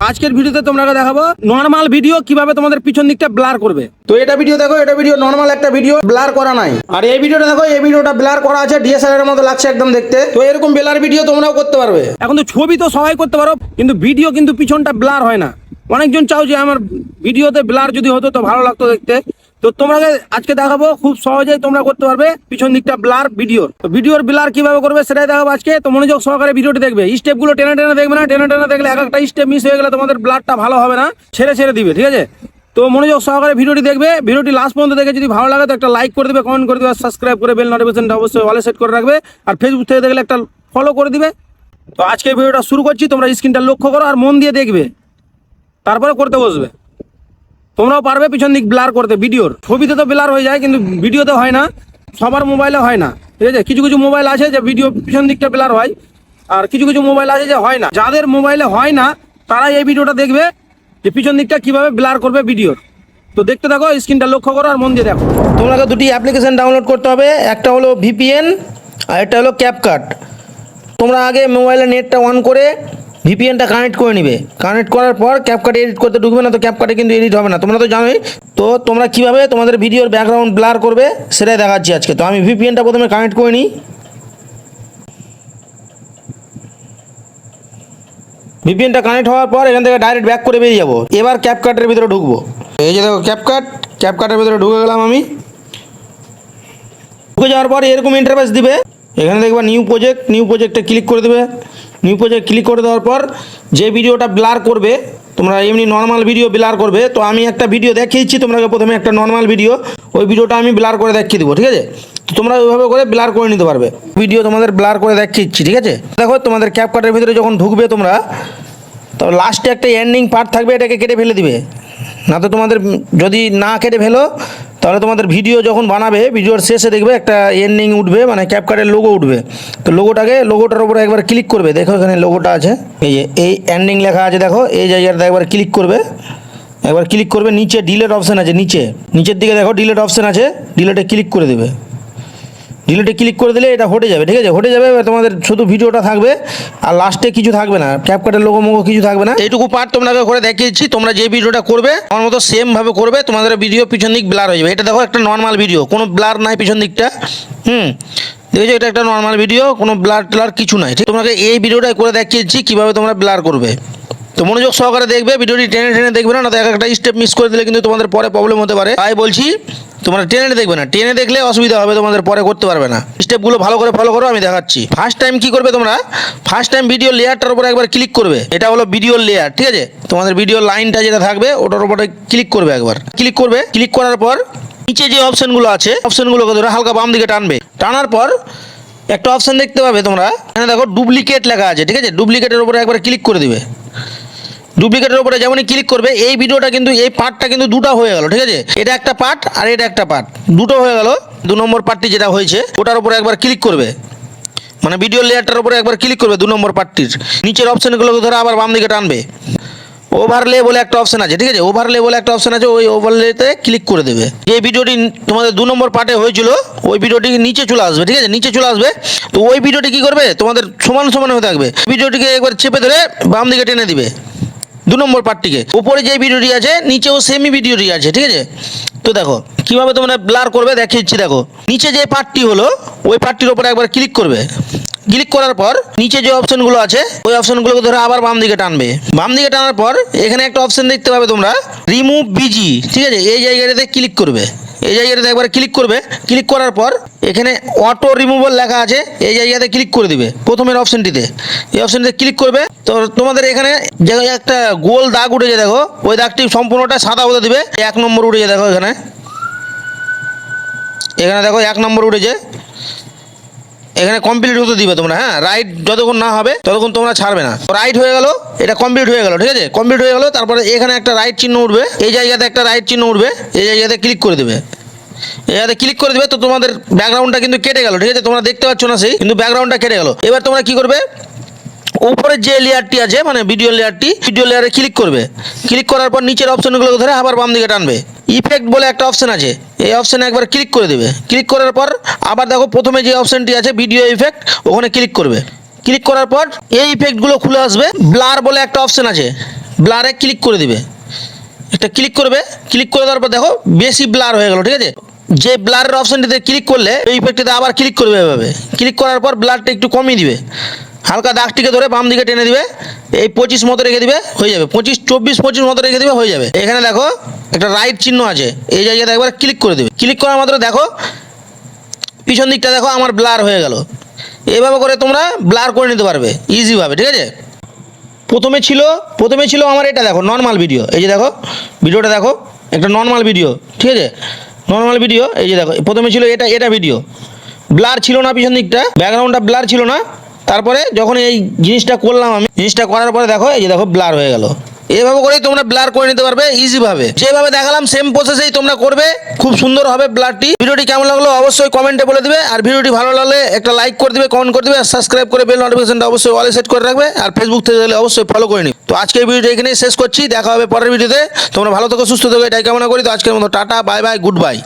আজকের ভিডিওতে তোমাকে দেখাবো নরমাল ভিডিও কিভাবে তোমাদের পিছন দিকটা ব্লার করবে। তো এটা ভিডিও দেখো, এটা ভিডিও নরমাল একটা ভিডিও, ব্লার করা নাই। আর এই ভিডিওটা দেখো, এই ভিডিওটা ব্লার করা আছে, ডিএসএলআর এর মতো লাগছে একদম দেখতে। তো এরকম ব্লার ভিডিও তোমরাও করতে পারবে। এখন তো ছবি তো সবাই করতে পারো, কিন্তু ভিডিও কিন্তু পিছনটা ব্লার হয় না। অনেকজন চাও যে আমার ভিডিওতে ব্লার যদি হতো তো ভালো লাগতো দেখতে। তো তোমাকে আজকে দেখাবো খুব সহজেই তোমরা করতে পারবে পিছন দিকটা ব্লার ভিডিওর। তো ভিডিওর ব্লার কিভাবে করবে সেটাই দেখাবো আজকে। তো মনোযোগ সহকারে ভিডিওটি দেখবে, স্টেপগুলো টেনে টেনে দেখবে না। টেনে টেনে দেখলে এক একটা স্টেপ মিস হয়ে গেলে তোমাদের ব্লারটা ভালো হবে না, ছেড়ে ছেড়ে দিবে, ঠিক আছে? তো মনোযোগ সহকারে ভিডিওটি দেখবে। ভিডিওটি লাস্ট পর্যন্ত দেখে যদি ভালো লাগে তো একটা লাইক করে দিবে, কমেন্ট করে দিবে, সাবস্ক্রাইব করে বেল নোটিফিকেশনটা অবশ্যই অলে সেট করে রাখবে। আর ফেসবুক থেকে দেখলে একটা ফলো করে দিবে। তো আজকে ভিডিওটা শুরু করছি, তোমরা স্ক্রিনটা লক্ষ্য করো আর মন দিয়ে দেখবে, তারপরে করতে বসবে। তোমরাও পারবে পিছন দিক ব্লার করতে। ভিডিওর ছবিতে তো ব্লার হয়ে যায়, কিন্তু ভিডিওতে হয় না, সবার মোবাইলে হয় না, ঠিক আছে? কিছু কিছু মোবাইল আছে যে ভিডিও পিছন দিকটা ব্লার হয়, আর কিছু কিছু মোবাইল আছে যে হয় না। যাদের মোবাইলে হয় না তারা এই ভিডিওটা দেখবে যে পিছন দিকটা কিভাবে ব্লার করবে ভিডিওর। তো দেখতে থাকো, স্ক্রিনটা লক্ষ্য করো আর মন দিয়ে দেখো। তোমাকে দুটি অ্যাপ্লিকেশন ডাউনলোড করতে হবে, একটা হলো ভিপিএন আর একটা হলো ক্যাপকাট। তোমরা আগে মোবাইলে নেটটা অন করে ভিপিএনটা কানেক্ট করে নিবে। কানেক্ট করার পর ক্যাপকাটে এডিট করতে ঢুকবে না, তো ক্যাপকাটে কিন্তু এডিট হবে না, তোমরা তো জানোই। তো তোমরা কীভাবে তোমাদের ভিডিওর ব্যাকগ্রাউন্ড ব্লার করবে সেটাই দেখাচ্ছি আজকে। তো আমি ভিপিএনটা প্রথমে কানেক্ট করে নিই। ভিপিএনটা কানেক্ট হওয়ার পর এখান থেকে ডাইরেক্ট ব্যাক করে বেরিয়ে যাবো। এবার ক্যাপকাটের ভিতরে ঢুকবো। এই যে দেখো ক্যাপকাটের ভিতরে ঢুকে গেলাম আমি। ঢুকে যাওয়ার পর এরকম ইন্টারফেস দিবে। এখানে দেখবা নিউ প্রজেক্টে ক্লিক করে দেবে। নিউ প্রজেক্ট ক্লিক করে দেওয়ার পর যে ভিডিওটা ব্লার করবে, তোমরা এমনি নর্মাল ভিডিও ব্লার করবে। তো আমি একটা ভিডিও দেখিয়েছি তোমাকে, প্রথমে একটা নর্মাল ভিডিও, ওই ভিডিওটা আমি ব্লার করে দেখিয়ে দেবো, ঠিক আছে? তো তোমরা ওইভাবে করে ব্লার করে নিতে পারবে। ভিডিও তোমাদের ব্লার করে দেখিয়েছি, ঠিক আছে? দেখো তোমাদের ক্যাপকাটের ভিতরে যখন ঢুকবে তোমরা, তো লাস্টে একটা এন্ডিং পার্ট থাকবে, এটাকে কেটে ফেলে দিবে। না তো তোমাদের যদি না কেটে ফেলো তাহলে তোমাদের ভিডিও যখন বানাবে, ভিডিওর শেষে দেখবে একটা এন্ডিং উঠবে, মানে ক্যাপকাটের লোগো উঠবে। তো লোগোটার উপরে একবার ক্লিক করবে। দেখো এখানে লোগোটা আছে, এই যে এই এন্ডিং লেখা আছে, দেখো এই জায়গাটা একবার ক্লিক করবে। একবার ক্লিক করবে, নিচে ডিলেট অপশান আছে, নিচের দিকে দেখো ডিলেট অপশান আছে, ডিলেটে ক্লিক করে দেবে। ডিলেটে ক্লিক করে দিলে এটা হটে যাবে, ঠিক আছে? হটে যাবে, তোমাদের শুধু ভিডিওটা থাকবে আর লাস্টে কিছু থাকবে না, ক্যাপকাটের লোগো মোগো কিছু থাকবে না। এইটুকু পার্ট তোমাকে করে দেখিয়েছি। তোমরা যে ভিডিওটা করবে আমার মতো সেম ভাবে করবে, তোমাদের ভিডিও পিছন দিক ব্লার হয়ে যাবে। এটা দেখো একটা নর্মাল ভিডিও, কোনো ব্লার নাই পিছন দিকটা। দেখেছো, এটা একটা নর্মাল ভিডিও, কোনো ব্লার ট্লার কিছু নাই। ঠিক, তোমাকে এই ভিডিওটাই করে দেখিয়েছি কিভাবে তোমরা ব্লার করবে। তো মনোযোগ সহকারে দেখবে, ভিডিওটি টেনে টেনে দেখবে না, তো এক একটা স্টেপ মিস করে দিলে কিন্তু তোমাদের পরে প্রবলেম হতে পারে। তাই বলছি তোমরা টেনে দেখবে না, টেনে দেখলে অসুবিধা হবে, তোমাদের পরে করতে পারবে না। স্টেপগুলো ভালো করে ফলো করো, আমি দেখাচ্ছি। ফার্স্ট টাইম কি করবে তোমরা, ফার্স্ট টাইম ভিডিও লেয়ারটার উপরে একবার ক্লিক করবে। এটা হলো ভিডিও লেয়ার, ঠিক আছে? তোমাদের ভিডিও লাইনটা যেটা থাকবে ওটার উপরে ক্লিক করবে। একবার ক্লিক করবে, ক্লিক করার পর নিচে যে অপশনগুলো আছে, অপশনগুলোকে ধরে হালকা বাম দিকে টানবে। টানার পর একটা অপশন দেখতে পাবে তোমরা, এখানে দেখো ডুপ্লিকেট লেখা আছে, ঠিক আছে? ডুপ্লিকেটের উপরে একবার ক্লিক করে দিবে। ডুপ্লিকেটের উপরে যেমনই ক্লিক করবে, এই ভিডিওটা কিন্তু, এই পার্টটা কিন্তু দুটো হয়ে গেল, ঠিক আছে? এটা একটা পার্ট আর এটা একটা পার্ট, দুটো হয়ে গেল। 2 নম্বর পার্টটি যেটা হয়েছে ওটার উপরে একবার ক্লিক করবে, মানে ভিডিও লেয়ারটার উপরে একবার ক্লিক করবে 2 নম্বর পার্টটির। নিচের অপশনগুলোকে ধরে আবার বাম দিকে টানবে। ওভারলে বলে একটা অপশন আছে, ঠিক আছে? ওভারলে বলে একটা অপশন আছে, ওই ওভারলেতে ক্লিক করে দেবে। যে ভিডিওটি তোমাদের 2 নম্বর পার্টে হয়েছিল ওই ভিডিওটি নিচে চলে আসবে, ঠিক আছে? নিচে চলে আসবে। তো ওই ভিডিওটি কি করবে, তোমাদের সমান সমান হয়ে থাকবে। ভিডিওটিকে একবার চেপে ধরে বাম দিকে টেনে দিবে 2 নম্বর পার্টটিকে। উপরে যে ভিডিওটি আছে নিচেও সেমি ভিডিওটি আছে, ঠিক আছে? তো দেখো কিভাবে তোমরা ব্লার করবে দেখিয়েছি। দেখো নিচে যে পার্টটি হলো ওই পার্টটির উপরে একবার ক্লিক করবে। ক্লিক করার পর নিচে যে অপশনগুলো আছে ওই অপশনগুলোকে ধরে আবার বাম দিকে টানবে। বাম দিকে টানার পর এখানে একটা অপশন দেখতে পাবে তোমরা, রিমুভ বিজি, ঠিক আছে? এই জায়গাটাতে ক্লিক করবে। এই জায়গাটাতে একবার ক্লিক করবে। ক্লিক করার পর এখানে অটো রিমুভাল লেখা আছে, এই জায়গাতে ক্লিক করে দিবে প্রথমের অপশনটিতে। এই অপশনটিতে ক্লিক করবে। তো তোমাদের এখানে যে একটা গোল দাগ উঠেছে, দেখো ওই দাগটি সম্পূর্ণটা সাদা হতে দিবে। 1 নম্বর উঠেছে, দেখো এখানে, এখানে দেখো 1 নম্বর উঠেছে। এখানে কমপ্লিট হতে দিবে তোমরা, হ্যাঁ? রাইট যতক্ষণ না হবে ততক্ষণ তোমরা ছাড়বে না। রাইট হয়ে গেল, এটা কমপ্লিট হয়ে গেল, ঠিক আছে? কমপ্লিট হয়ে গেল। তারপরে এখানে একটা রাইট চিহ্ন উঠবে, এই জায়গাতে একটা রাইট চিহ্ন উঠবে, এই জায়গাতে ক্লিক করে দেবে। এটাতে ক্লিক করে দেবে। তো তোমাদের ব্যাকগ্রাউন্ডটা কিন্তু কেটে গেল, ঠিক আছে? তোমরা দেখতে পাচ্ছ না সেই, কিন্তু ব্যাকগ্রাউন্ডটা কেটে গেল। এবার তোমরা কি করবে, উপরের যে লেয়ারটি আছে মানে ভিডিও লেয়ারটি, ভিডিও লেয়ারে ক্লিক করবে। ক্লিক করার পর নিচের অপশনগুলোকে ধরে আবার বাম দিকে টানবে। ইফেক্ট বলে একটা অপশন আছে, এই অপশনে একবার ক্লিক করে দেবে। ক্লিক করার পর আবার দেখো প্রথমে যে অপশনটি আছে ভিডিও ইফেক্ট, ওখানে ক্লিক করবে। ক্লিক করার পর এই ইফেক্টগুলো খুলে আসবে। ব্লার বলে একটা অপশন আছে, ব্লারে ক্লিক করে দিবে, এটা ক্লিক করবে, ক্লিক করে দেওয়ার পর দেখো বেশি ব্লার হয়ে গেল, ঠিক আছে। যে ব্লারের অপশনটিতে ক্লিক করলে এই ইফেক্টটিতে আবার ক্লিক করবে, এভাবে ক্লিক করার পর ব্লারটা একটু কমিয়ে দিবে, হালকা দাগটিকে ধরে বাম দিকে টেনে দিবে, এই 25 মতো রেখে দিবে, হয়ে যাবে। 25 মতো রেখে দিবে, হয়ে যাবে। এখানে দেখো একটা রাইট চিহ্ন আছে, এই জায়গাতে একবার ক্লিক করে দেবে। ক্লিক করার মাত্র দেখো পিছন দিকটা দেখো আমার ব্লার হয়ে গেল। এভাবে করে তোমরা ব্লার করে নিতে পারবে ইজিভাবে, ঠিক আছে। প্রথমে ছিল আমার এটা দেখো নর্মাল ভিডিও, এই যে দেখো ভিডিওটা দেখো একটা নর্মাল ভিডিও, ঠিক আছে, নর্মাল ভিডিও। এই যে দেখো প্রথমে ছিল এটা ভিডিও, ব্লার ছিল না, পিছন দিকটা ব্যাকগ্রাউন্ডটা ব্লার ছিল না। তারপরে যখন এই জিনিসটা করলাম আমি, জিনিসটা করার পরে দেখো এই যে দেখো ব্লার হয়ে গেল। এভাবে করেই তোমরা ব্লার করে নিতে পারবে ইজিভাবে, যেভাবে দেখালাম সেম প্রসেসেই তোমরা করবে, খুব সুন্দর হবে ব্লারটি। ভিডিওটি কেমন লাগলো অবশ্যই কমেন্টে বলে দিবে, আর ভিডিওটি ভালো লাগলে একটা লাইক করে দিবে, কমেন্ট করে দিবে, আর সাবস্ক্রাইব করে বেল নোটিফিকেশনটা অবশ্যই অলে সেট করে রাখবে, আর ফেসবুক থেকে গেলে অবশ্যই ফলো করে নিবে। তো আজকে এই ভিডিওটা এখানেই শেষ করছি, দেখা হবে পরের ভিডিওতে। তোমরা ভালো থেকো, সুস্থ থেকো, এটাই কামনা করি। তো আজকের মতো tata, bye bye, good bye.